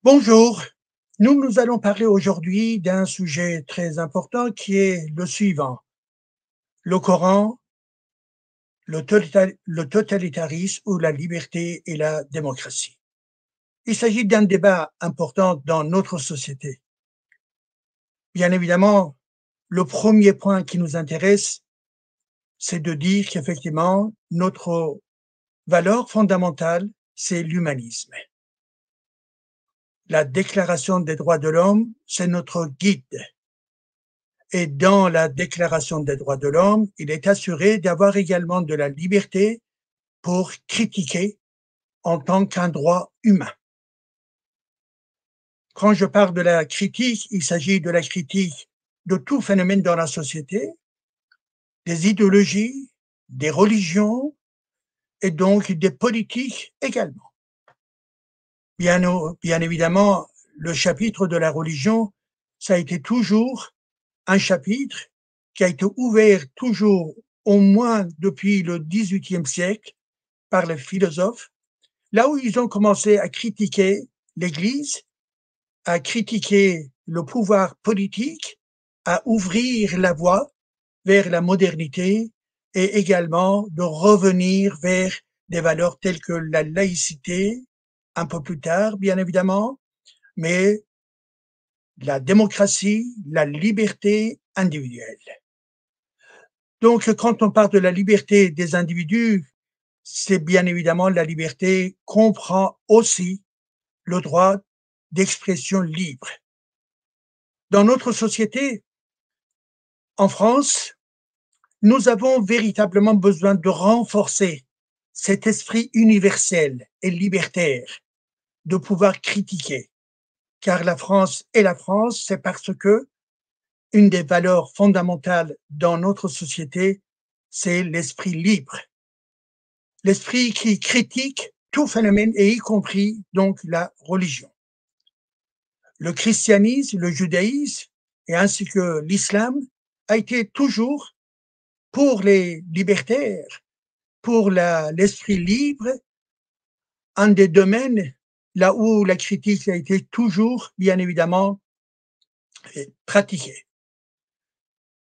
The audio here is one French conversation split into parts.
Bonjour, nous allons parler aujourd'hui d'un sujet très important qui est le suivant, le Coran, le totalitarisme ou la liberté et la démocratie. Il s'agit d'un débat important dans notre société. Bien évidemment, le premier point qui nous intéresse, c'est de dire qu'effectivement, notre valeur fondamentale, c'est l'humanisme. La Déclaration des droits de l'homme, c'est notre guide. Et dans la Déclaration des droits de l'homme, il est assuré d'avoir également de la liberté pour critiquer en tant qu'un droit humain. Quand je parle de la critique, il s'agit de la critique de tout phénomène dans la société, des idéologies, des religions et donc des politiques également. Bien évidemment, le chapitre de la religion, ça a été toujours un chapitre qui a été ouvert toujours au moins depuis le XVIIIe siècle par les philosophes, là où ils ont commencé à critiquer l'Église, à critiquer le pouvoir politique, à ouvrir la voie vers la modernité et également de revenir vers des valeurs telles que la laïcité, un peu plus tard, bien évidemment, mais la démocratie, la liberté individuelle. Donc, quand on parle de la liberté des individus, c'est bien évidemment la liberté comprend aussi le droit d'expression libre. Dans notre société, en France, nous avons véritablement besoin de renforcer cet esprit universel et libertaire de pouvoir critiquer. Car la France est la France, c'est parce que une des valeurs fondamentales dans notre société, c'est l'esprit libre. L'esprit qui critique tout phénomène et y compris donc la religion. Le christianisme, le judaïsme et ainsi que l'islam a été toujours pour les libertaires, pour l'esprit libre, un des domaines là où la critique a été toujours, bien évidemment, pratiquée.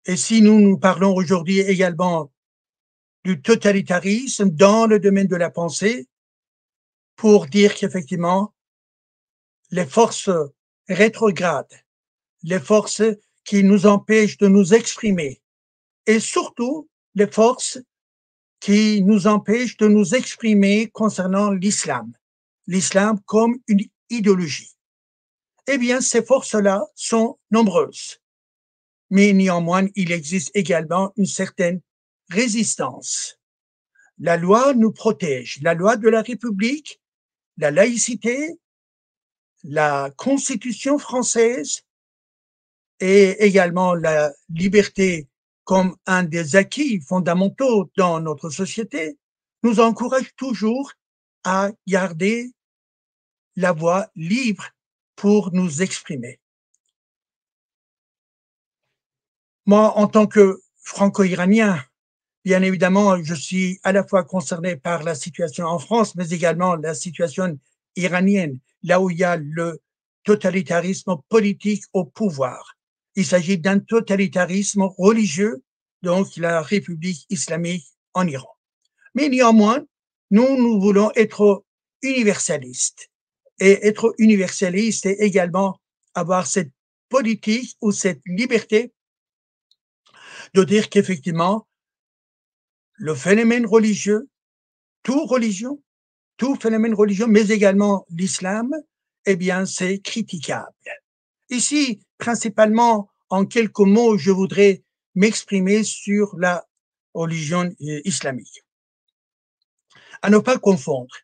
Et si nous parlons aujourd'hui également du totalitarisme dans le domaine de la pensée, pour dire qu'effectivement, les forces rétrogrades, les forces qui nous empêchent de nous exprimer, et surtout les forces qui nous empêchent de nous exprimer concernant l'islam comme une idéologie. Eh bien, ces forces-là sont nombreuses, mais néanmoins, il existe également une certaine résistance. La loi nous protège, la loi de la République, la laïcité, la Constitution française et également la liberté comme un des acquis fondamentaux dans notre société, nous encourage toujours à garder la voie libre pour nous exprimer. Moi, en tant que franco-iranien, bien évidemment, je suis à la fois concerné par la situation en France, mais également la situation iranienne, là où il y a le totalitarisme politique au pouvoir. Il s'agit d'un totalitarisme religieux, donc la République islamique en Iran. Mais néanmoins, nous voulons être universalistes. Et être universaliste, c'est également avoir cette politique ou cette liberté de dire qu'effectivement, le phénomène religieux, toute religion, tout phénomène religieux, mais également l'islam, eh bien, c'est critiquable. Ici, principalement, en quelques mots, je voudrais m'exprimer sur la religion islamique. À ne pas confondre.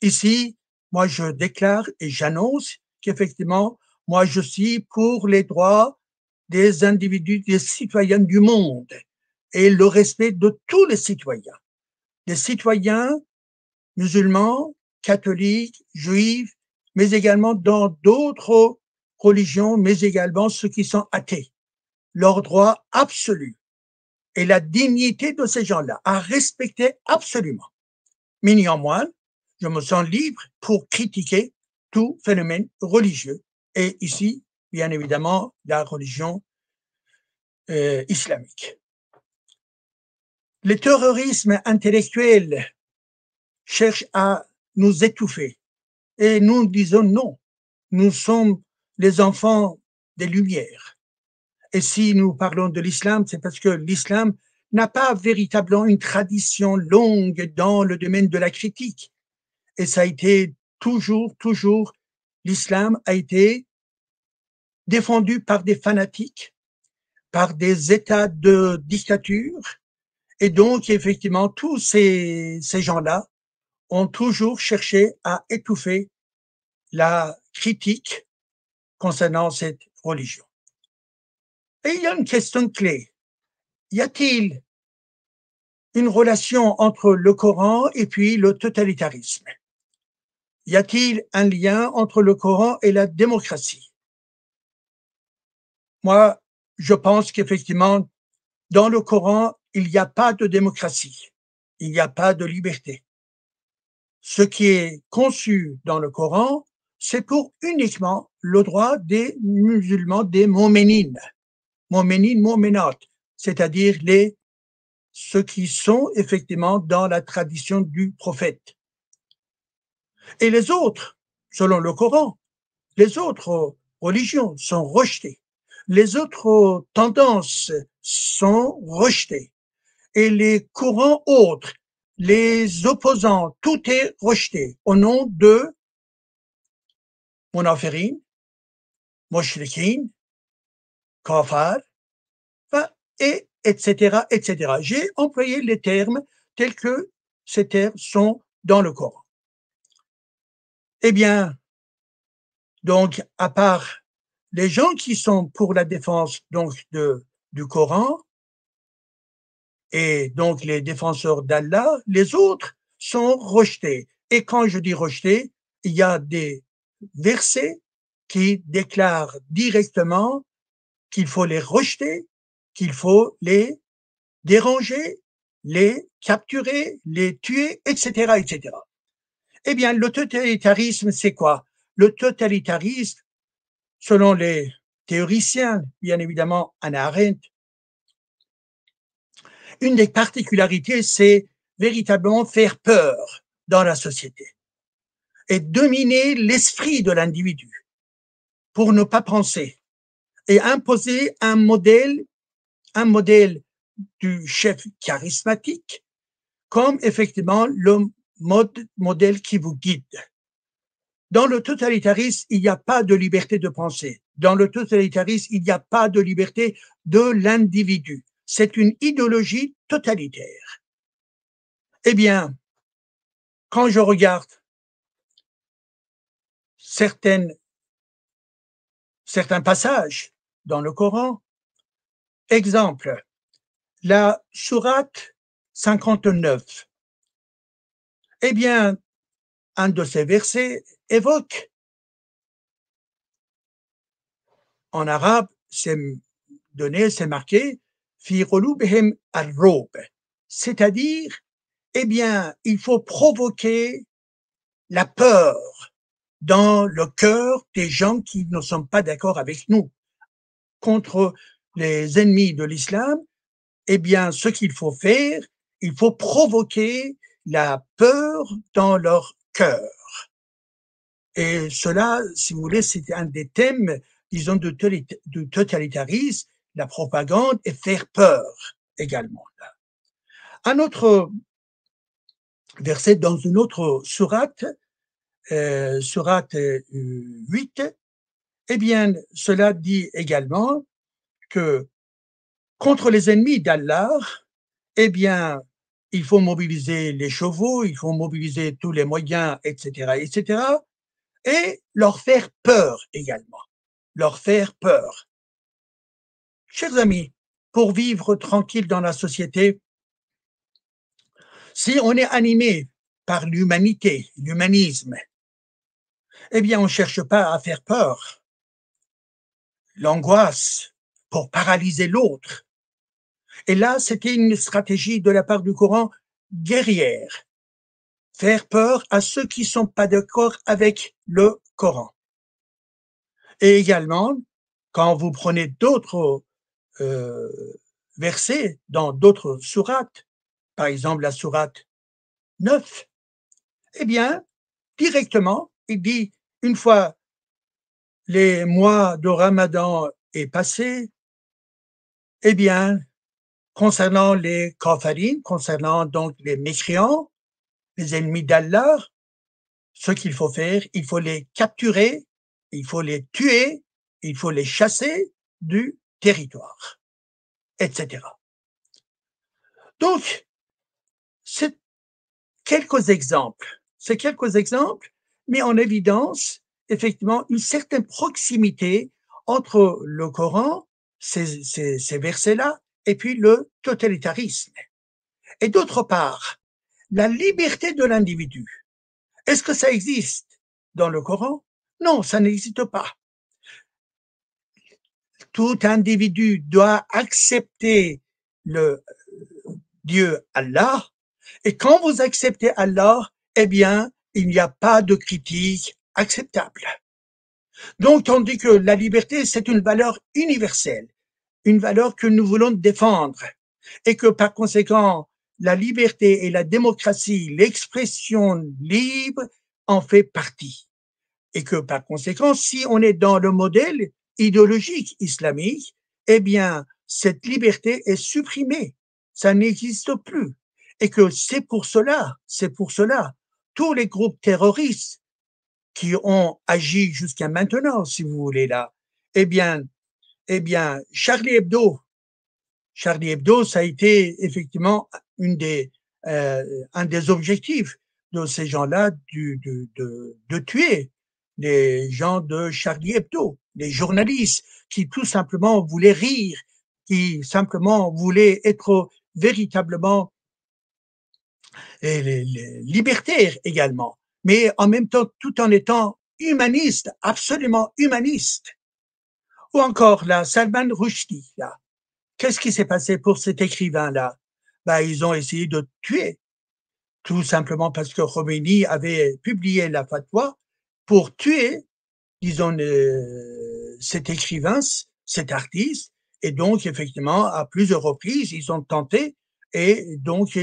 Ici, moi, je déclare et j'annonce qu'effectivement, moi, je suis pour les droits des individus, des citoyens du monde et le respect de tous les citoyens. Des citoyens musulmans, catholiques, juifs, mais également dans d'autres religions, mais également ceux qui sont athées. Leur droit absolu et la dignité de ces gens-là à respecter absolument. Mais néanmoins, je me sens libre pour critiquer tout phénomène religieux. Et ici, bien évidemment, la religion islamique. Le terrorisme intellectuel cherche à nous étouffer. Et nous disons non. Nous sommes les enfants des Lumières. Et si nous parlons de l'islam, c'est parce que l'islam n'a pas véritablement une tradition longue dans le domaine de la critique. Et ça a été toujours, l'islam a été défendu par des fanatiques, par des États de dictature. Et donc, effectivement, tous ces gens-là ont toujours cherché à étouffer la critique concernant cette religion. Et il y a une question clé. Y a-t-il une relation entre le Coran et puis le totalitarisme? Y a-t-il un lien entre le Coran et la démocratie? Moi, je pense qu'effectivement, dans le Coran, il n'y a pas de démocratie, il n'y a pas de liberté. Ce qui est conçu dans le Coran, c'est pour uniquement le droit des musulmans, des moménines, moménates, c'est-à-dire ceux qui sont effectivement dans la tradition du prophète. Et les autres, selon le Coran, les autres religions sont rejetées. Les autres tendances sont rejetées. Et les courants autres, les opposants, tout est rejeté au nom de munafirin, mushrikin, kafar, et etc., etc. J'ai employé les termes tels que ces termes sont dans le Coran. Eh bien, donc, à part les gens qui sont pour la défense donc du Coran et donc les défenseurs d'Allah, les autres sont rejetés. Et quand je dis rejetés, il y a des versets qui déclarent directement qu'il faut les rejeter, qu'il faut les déranger, les capturer, les tuer, etc., etc. Eh bien, le totalitarisme, c'est quoi? Le totalitarisme, selon les théoriciens, bien évidemment, Hannah Arendt, une des particularités, c'est véritablement faire peur dans la société et dominer l'esprit de l'individu pour ne pas penser et imposer un modèle du chef charismatique comme effectivement le modèle qui vous guide. Dans le totalitarisme, il n'y a pas de liberté de penser. Dans le totalitarisme, il n'y a pas de liberté de l'individu. C'est une idéologie totalitaire. Eh bien, quand je regarde certains passages dans le Coran, exemple, la sourate 59, eh bien, un de ces versets évoque, en arabe, c'est donné, c'est marqué, fi qulubihim ar-rob, c'est-à-dire, eh bien, il faut provoquer la peur dans le cœur des gens qui ne sont pas d'accord avec nous. Contre les ennemis de l'islam, eh bien, ce qu'il faut faire, il faut provoquer la peur dans leur cœur. Et cela, si vous voulez, c'est un des thèmes, disons, du totalitarisme, la propagande et faire peur également. Un autre verset dans une autre sourate, sourate 8, eh bien, cela dit également que contre les ennemis d'Allah, eh bien, il faut mobiliser les chevaux, il faut mobiliser tous les moyens, etc., etc., et leur faire peur également, leur faire peur. Chers amis, pour vivre tranquille dans la société, si on est animé par l'humanité, l'humanisme, eh bien, on ne cherche pas à faire peur, l'angoisse pour paralyser l'autre. Et là, c'était une stratégie de la part du Coran guerrière. faire peur à ceux qui sont pas d'accord avec le Coran. Et également, quand vous prenez d'autres euh, versets dans d'autres sourates, par exemple la sourate 9, eh bien, directement, il dit, une fois les mois de Ramadan est passé, eh bien, concernant les kafirin, concernant donc les mécréants, les ennemis d'Allah, ce qu'il faut faire, il faut les capturer, il faut les tuer, il faut les chasser du territoire, etc. Donc, c'est ces quelques exemples mettent en évidence effectivement une certaine proximité entre le Coran, ces versets-là, et puis le totalitarisme. Et d'autre part, la liberté de l'individu. Est-ce que ça existe dans le Coran? Non, ça n'existe pas. Tout individu doit accepter le Dieu Allah, et quand vous acceptez Allah, eh bien, il n'y a pas de critique acceptable. Donc, on dit que la liberté, c'est une valeur universelle, une valeur que nous voulons défendre, et que par conséquent, la liberté et la démocratie, l'expression libre en fait partie. Et que par conséquent, si on est dans le modèle idéologique islamique, eh bien, cette liberté est supprimée. Ça n'existe plus. Et que c'est pour cela, tous les groupes terroristes qui ont agi jusqu'à maintenant, si vous voulez là, eh bien, Charlie Hebdo, ça a été effectivement un des objectifs de ces gens-là de tuer les gens de Charlie Hebdo, les journalistes qui tout simplement voulaient rire, qui simplement voulaient être véritablement libertaires également, mais en même temps tout en étant humanistes, absolument humanistes. Ou encore là, Salman Rushdie, là. Qu'est-ce qui s'est passé pour cet écrivain-là? Ben, ils ont essayé de tuer, tout simplement parce que Khomeini avait publié la fatwa pour tuer, disons, cet écrivain, cet artiste, et donc, effectivement, à plusieurs reprises, ils ont tenté, et donc,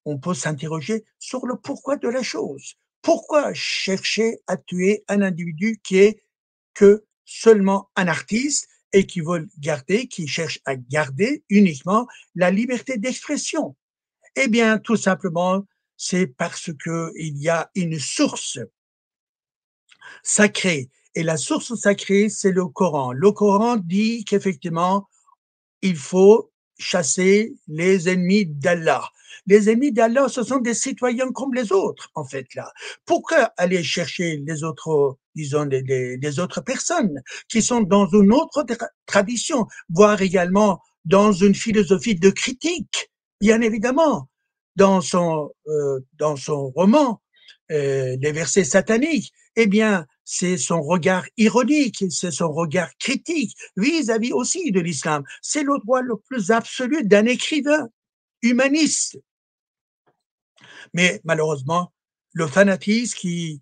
on peut s'interroger sur le pourquoi de la chose. Pourquoi chercher à tuer un individu qui est que seulement un artiste et qui cherche à garder uniquement la liberté d'expression? Eh bien, tout simplement, c'est parce que il y a une source sacrée. Et la source sacrée, c'est le Coran. Le Coran dit qu'effectivement, il faut chasser les ennemis d'Allah. Les ennemis d'Allah, ce sont des citoyens comme les autres, en fait, là. Pourquoi aller chercher les autres, disons, les autres personnes qui sont dans une autre tradition, voire également dans une philosophie de critique, bien évidemment, dans son roman, les versets sataniques, eh bien, c'est son regard ironique, c'est son regard critique vis-à-vis aussi de l'islam. C'est le droit le plus absolu d'un écrivain humaniste. Mais malheureusement, le fanatisme qui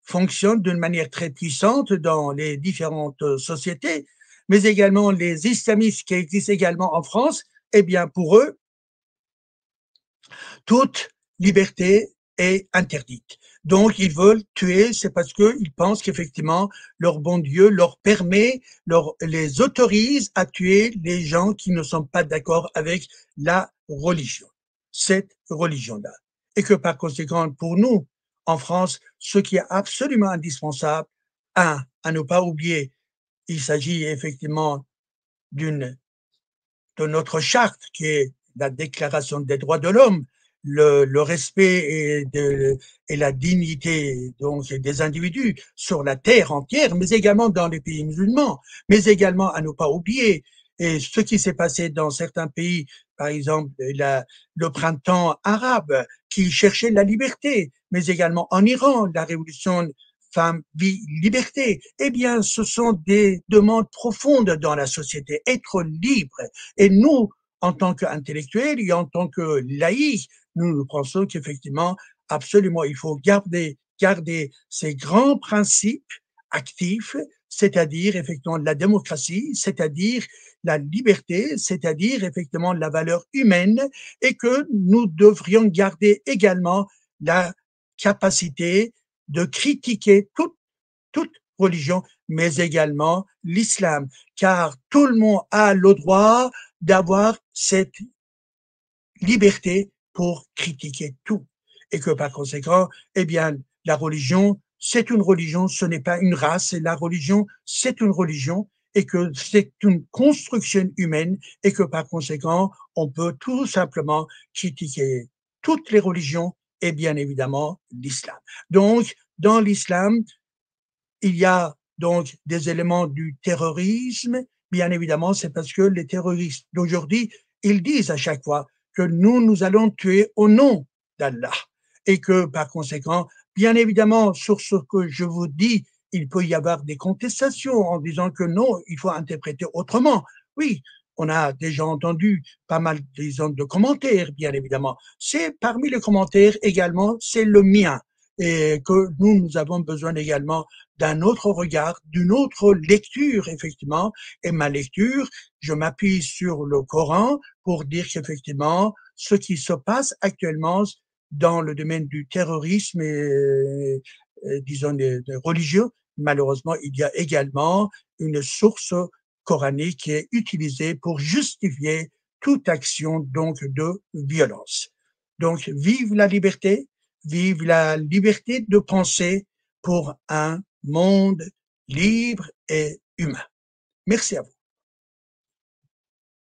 fonctionne d'une manière très puissante dans les différentes sociétés, mais également les islamistes qui existent également en France, eh bien, pour eux, toute liberté est interdite. Donc, ils veulent tuer, c'est parce qu'ils pensent qu'effectivement, leur bon Dieu leur permet, les autorise à tuer les gens qui ne sont pas d'accord avec la religion, cette religion-là. Et que par conséquent, pour nous, en France, ce qui est absolument indispensable, à ne pas oublier, il s'agit effectivement de notre charte qui est la Déclaration des droits de l'homme, le respect et la dignité donc des individus sur la terre entière, mais également dans les pays musulmans, mais également à ne pas oublier et ce qui s'est passé dans certains pays, par exemple le printemps arabe qui cherchait la liberté, mais également en Iran, la révolution femme, vie, liberté. Eh bien, ce sont des demandes profondes dans la société, être libre. Et nous, en tant qu'intellectuels et en tant que laïcs, nous pensons qu'effectivement, absolument, il faut garder ces grands principes actifs, c'est-à-dire effectivement la démocratie, c'est-à-dire la liberté, c'est-à-dire effectivement la valeur humaine, et que nous devrions garder également la capacité de critiquer toute religion, mais également l'islam, car tout le monde a le droit d'avoir cette liberté pour critiquer tout. Et que par conséquent, eh bien, la religion, c'est une religion, ce n'est pas une race, et la religion, c'est une religion, et que c'est une construction humaine, et que par conséquent, on peut tout simplement critiquer toutes les religions, et bien évidemment l'islam. Donc, dans l'islam, il y a donc des éléments du terrorisme. Bien évidemment, c'est parce que les terroristes d'aujourd'hui, ils disent à chaque fois que nous allons tuer au nom d'Allah. Et que par conséquent, bien évidemment, sur ce que je vous dis, il peut y avoir des contestations en disant que non, il faut interpréter autrement. Oui, on a déjà entendu pas mal, disons, de commentaires, bien évidemment. C'est parmi les commentaires également, c'est le mien. Et que nous avons besoin également d'un autre regard, d'une autre lecture, effectivement. Et ma lecture, je m'appuie sur le Coran pour dire qu'effectivement, ce qui se passe actuellement dans le domaine du terrorisme et disons, des religieux, malheureusement, il y a également une source coranique qui est utilisée pour justifier toute action donc de violence. Donc, vive la liberté de penser pour un monde libre et humain. Merci à vous.